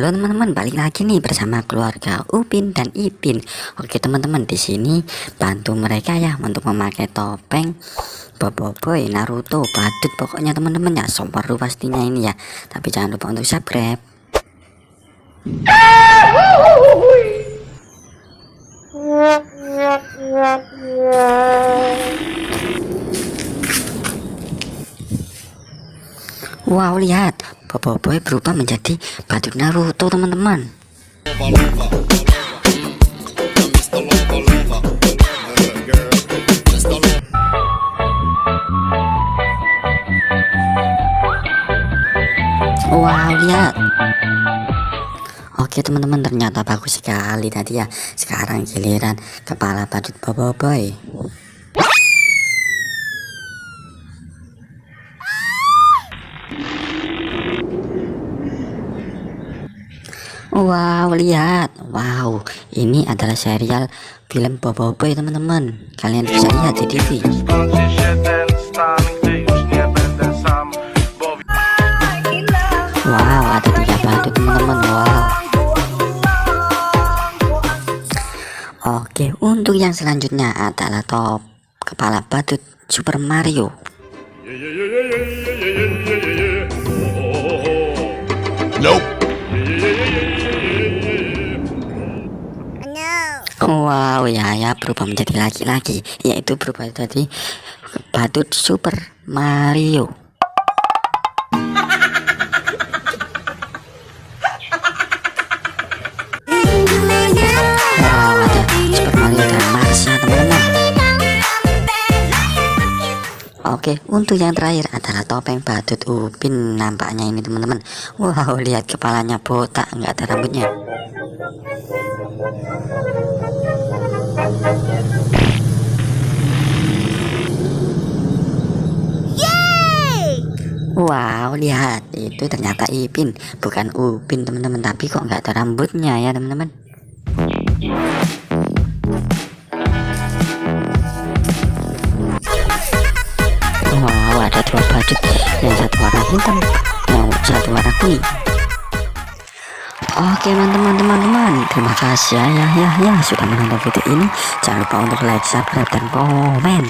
Halo teman-teman, balik lagi nih bersama keluarga Upin dan Ipin. Oke teman-teman, di sini bantu mereka ya untuk memakai topeng Boboiboy, Naruto, badut pokoknya teman-teman ya, seru pastinya ini ya. Tapi jangan lupa untuk subscribe. Wow, lihat, Boboiboy berubah menjadi badut Naruto teman-teman. Wow, lihat. Oke teman-teman, ternyata bagus sekali tadi ya. Sekarang giliran kepala badut Boboiboy. Wow, lihat. Wow, ini adalah serial film Boboiboy teman-teman. Kalian bisa lihat di TV. Wow, ada 3 badut teman-teman. Wow. Oke, untuk yang selanjutnya adalah top kepala badut Super Mario. Nope. Wow, ya berubah menjadi laki-laki, yaitu berubah jadi badut Super Mario. Wow, ada Super Mario dan Marsha teman-teman. Oke, untuk yang terakhir adalah topeng badut Upin nampaknya ini teman-teman. Wow, lihat kepalanya botak, nggak ada rambutnya. Wow, lihat, itu ternyata Ipin, bukan Upin teman-teman, tapi kok nggak ada rambutnya ya teman-teman. Wow, ada 2 badut, yang satu warna hitam, yang satu warna kuning. Oke teman-teman, terima kasih ya sudah menonton video ini. Jangan lupa untuk like, subscribe, dan komen.